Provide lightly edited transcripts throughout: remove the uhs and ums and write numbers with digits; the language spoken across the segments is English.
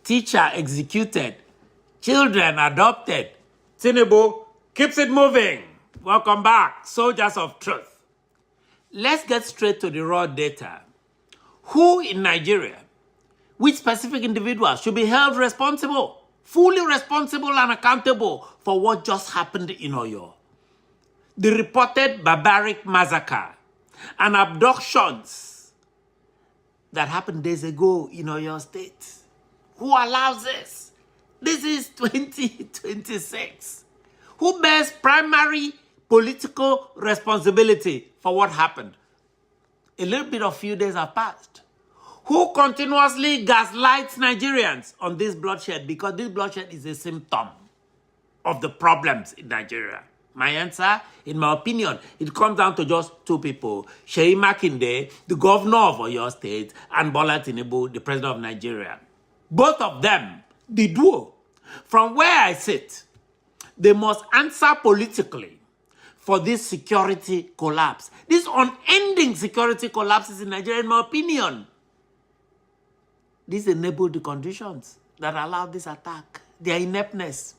teacher executed, children adopted. Tinubu keeps it moving. Welcome back, soldiers of truth. Let's get straight to the raw data. Who in Nigeria, which specific individuals should be held responsible, fully responsible and accountable for what just happened in Oyo? The reported barbaric massacre and abductions that happened days ago in Oyo State. Who allows this? This is 2026. Who bears primary political responsibility for what happened? A little bit of few days have passed. Who continuously gaslights Nigerians on this bloodshed? Because this bloodshed is a symptom of the problems in Nigeria. My answer, in my opinion, it comes down to just two people. Seyi Makinde, the governor of Oyo State, and Bola Tinubu, the president of Nigeria. Both of them, the duo. From where I sit, they must answer politically for this security collapse. This unending security collapses in Nigeria, in my opinion. This enabled the conditions that allowed this attack, their ineptness.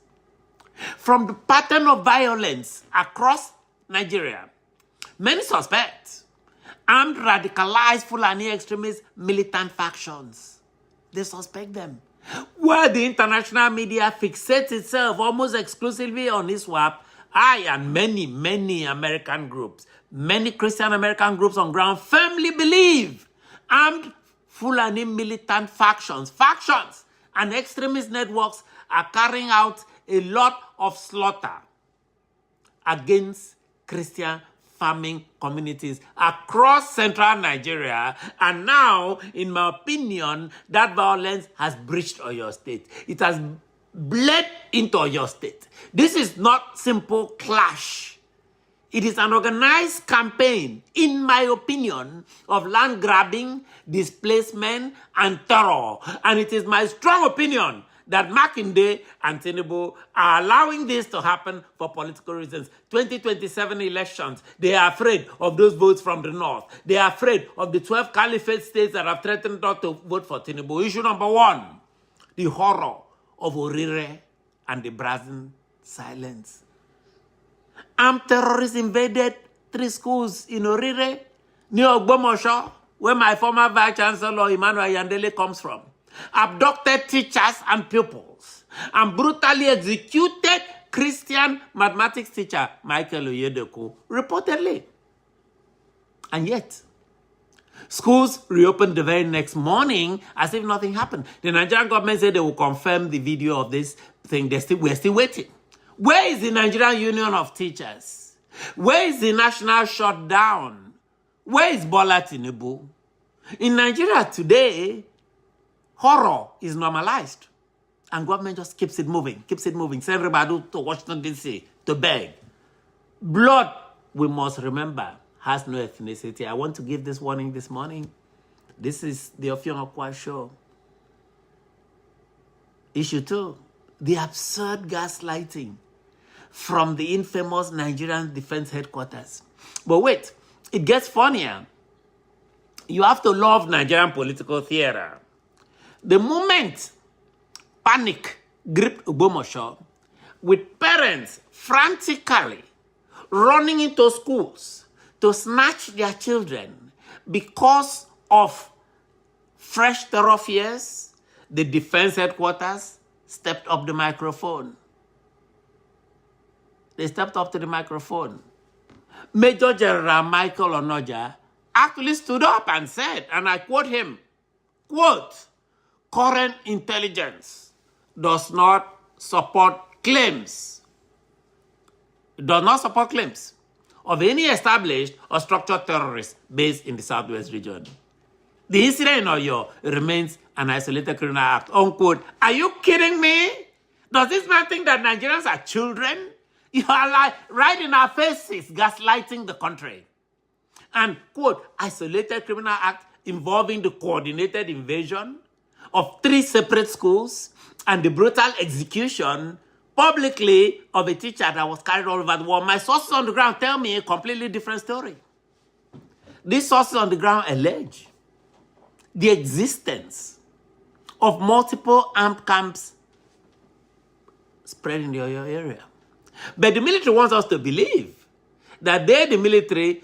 From the pattern of violence across Nigeria, many suspect armed, radicalized Fulani extremist militant factions. They suspect them. Where the international media fixates itself almost exclusively on ISWAP, I and many American groups, many Christian American groups on ground firmly believe armed Fulani militant factions and extremist networks are carrying out a lot of slaughter against Christian farming communities across central Nigeria. And now, in my opinion, that violence has breached Oyo State. It has bled into Oyo State. This is not simple clash. It is an organized campaign, in my opinion, of land grabbing, displacement, and terror. And it is my strong opinion that Makinde and Tinubu are allowing this to happen for political reasons. 2027 elections, they are afraid of those votes from the north. They are afraid of the 12 caliphate states that have threatened not to vote for Tinubu. Issue number one, the horror of Orire and the brazen silence. Armed terrorists invaded 3 schools in Orire, near Ogbomosho, where my former vice chancellor Emmanuel Yandele comes from, abducted teachers and pupils, and brutally executed Christian mathematics teacher Michael Oyedeku, reportedly. And yet, schools reopened the very next morning as if nothing happened. The Nigerian government said they will confirm the video of this thing. We're still waiting. Where is the Nigerian Union of Teachers? Where is the national shutdown? Where is Bola Tinubu? In Nigeria today, horror is normalized. And government just keeps it moving. Send everybody to Washington, D.C. to beg. Blood, we must remember, has no ethnicity. I want to give this warning this morning. This is the Ofion Okwa show. Issue 2, the absurd gaslighting from the infamous Nigerian Defense Headquarters. But wait, it gets funnier. You have to love Nigerian political theater. The moment panic gripped Ogbomosho, with parents frantically running into schools to snatch their children because of fresh terror fears, the Defense Headquarters stepped up the microphone. They stepped up to the microphone. Major General Michael Onoja actually stood up and said, and I quote him, quote, "Current intelligence does not support claims. It does not support claims of any established or structured terrorists based in the Southwest region. The incident in Oyo remains an isolated criminal act," unquote. Are you kidding me? Does this man think that Nigerians are children? You are like right in our faces, gaslighting the country. And, quote, "isolated criminal act involving the coordinated invasion of 3 separate schools and the brutal execution publicly of a teacher that was carried all over the world." My sources on the ground tell me a completely different story. These sources on the ground allege the existence of multiple armed camps spread in the Oyo area. But the military wants us to believe that they, the military,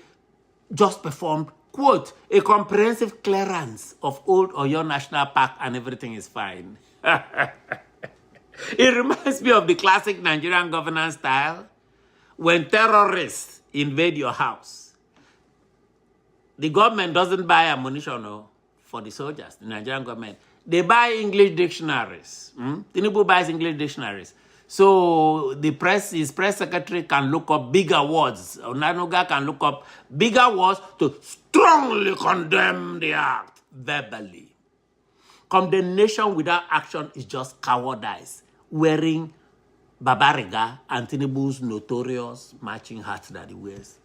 just performed, quote, a comprehensive clearance of Old Oyo National Park and everything is fine. It reminds me of the classic Nigerian governance style. When terrorists invade your house, the government doesn't buy ammunition for the soldiers, the Nigerian government. They buy English dictionaries. Tinubu buys English dictionaries. So his press secretary can look up bigger words. Onanuga can look up bigger words to strongly condemn the act verbally. Condemnation without action is just cowardice, wearing Babariga and Tinubu's notorious matching hats that he wears.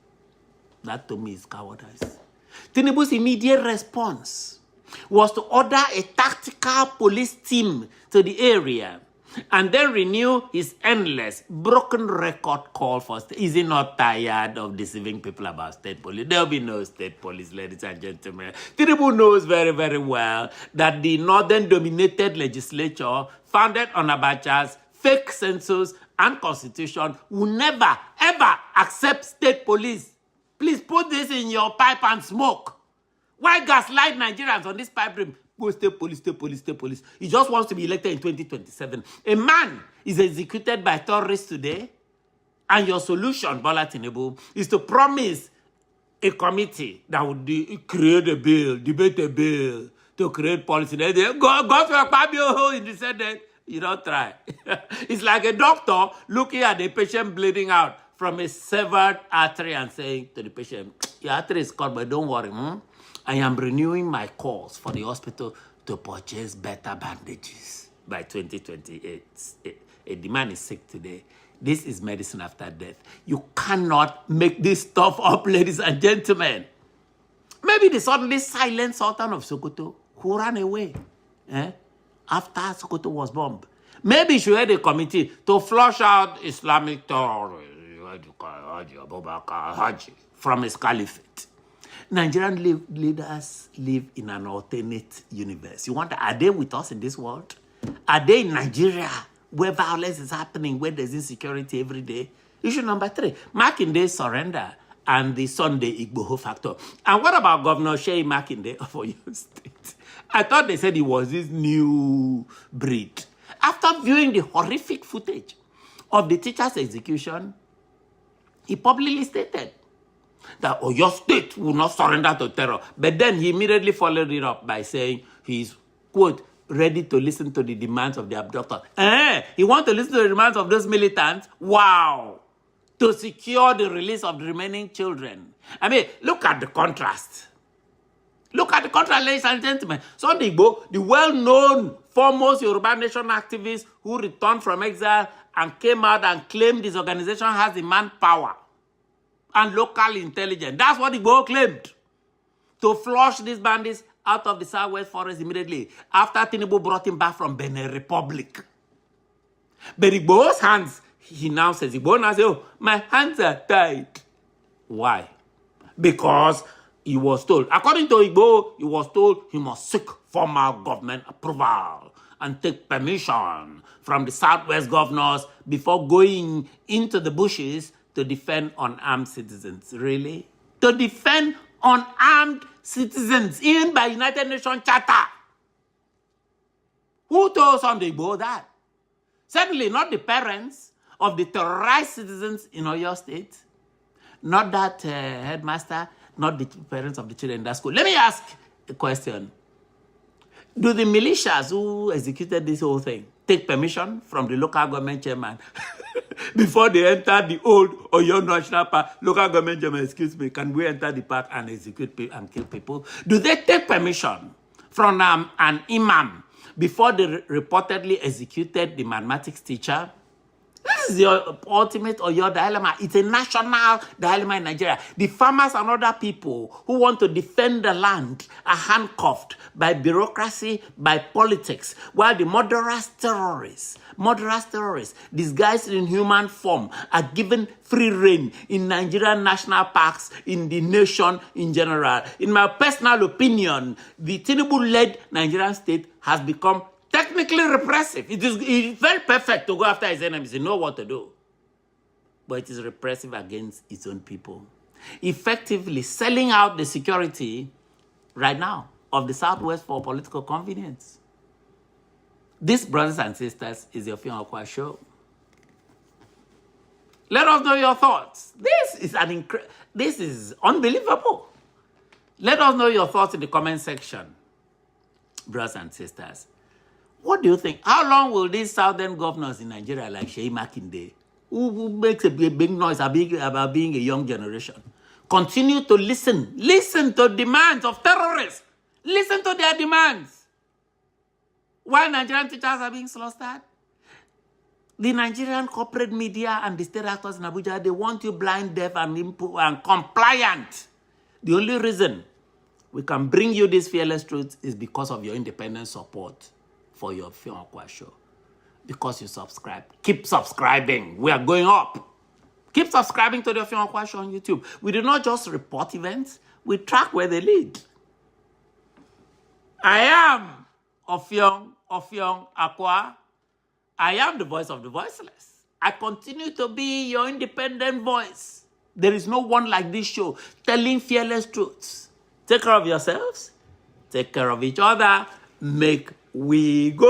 That to me is cowardice. Tinubu's immediate response was to order a tactical police team to the area and then renew his endless, broken record call for state. Is he not tired of deceiving people about state police? There will be no state police, ladies and gentlemen. Tinubu knows very, very well that the northern-dominated legislature, founded on Abacha's fake census and constitution, will never, ever accept state police. Please put this in your pipe and smoke. Why gaslight Nigerians on this pipe dream? State police, state police, state police. He just wants to be elected in 2027. A man is executed by terrorists today, and your solution, Bola Tinubu, is to promise a committee that would create a bill, debate a bill, to create policy. Go to a Fabio in the Senate. You don't try. It's like a doctor looking at the patient bleeding out from a severed artery and saying to the patient, your artery is cut, but don't worry. I am renewing my calls for the hospital to purchase better bandages by 2028. The man is sick today. This is medicine after death. You cannot make this stuff up, ladies and gentlemen. Maybe the suddenly silent Sultan of Sokoto who ran away after Sokoto was bombed. Maybe you should have a committee to flush out Islamic terrorists from his caliphate. Nigerian leaders live in an alternate universe. You wonder, are they with us in this world? Are they in Nigeria, where violence is happening, where there's insecurity every day? Issue number 3, Makinde's surrender and the Sunday Igboho factor. And what about Governor Sheyi Makinde of Oyo State? I thought they said he was this new breed. After viewing the horrific footage of the teacher's execution, he publicly stated that Oyo State will not surrender to terror. But then he immediately followed it up by saying he's, quote, ready to listen to the demands of the abductor. He wants to listen to the demands of those militants? Wow! To secure the release of the remaining children. I mean, look at the contrast. Look at the contrast, ladies and gentlemen. Sunday Igboho, the well-known foremost Yoruba Nation activist who returned from exile and came out and claimed his organization has the manpower and local intelligence. That's what Igboho claimed. To flush these bandits out of the Southwest Forest immediately after Tinubu brought him back from Benin Republic. But Igboho's hands, he now says, oh, my hands are tied. Why? Because he was told, according to Igboho, he was told he must seek formal government approval and take permission from the Southwest governors before going into the bushes to defend unarmed citizens. Really? To defend unarmed citizens, even by United Nations Charter. Who told Sunday Igboho that? Certainly not the parents of the terrorized citizens in Oyo State. Not that headmaster, not the parents of the children in that school. Let me ask a question. Do the militias who executed this whole thing take permission from the local government chairman before they enter the old Oyo National Park? Local government chairman, excuse me, can we enter the park and execute people and kill people? Do they take permission from an imam before they reportedly executed the mathematics teacher? This is the ultimate Oyo dilemma. It's a national dilemma in Nigeria. The farmers and other people who want to defend the land are handcuffed by bureaucracy, by politics, while the murderous terrorists disguised in human form are given free rein in Nigerian national parks, in the nation in general. In my personal opinion, the Tinubu-led Nigerian state has become technically repressive. It's very perfect to go after his enemies. He knows what to do. But it is repressive against its own people. Effectively selling out the security right now of the Southwest for political convenience. This, brothers and sisters, is your Fion Akwa show. Let us know your thoughts. This is unbelievable. Let us know your thoughts in the comment section, brothers and sisters. What do you think? How long will these southern governors in Nigeria, like Sheyi Makinde, who makes a big noise about being a young generation, continue to listen to demands of terrorists? Listen to their demands. Why Nigerian teachers are being slaughtered? The Nigerian corporate media and the state actors in Abuja, they want you blind, deaf, and compliant. The only reason we can bring you this fearless truth is because of your independent support for your Fion Akwa show. Because you subscribe. Keep subscribing. We are going up. Keep subscribing to the Fion Akwa show on YouTube. We do not just report events. We track where they lead. I am Fion Akwa. I am the voice of the voiceless. I continue to be your independent voice. There is no one like this show telling fearless truths. Take care of yourselves. Take care of each other. Make we go.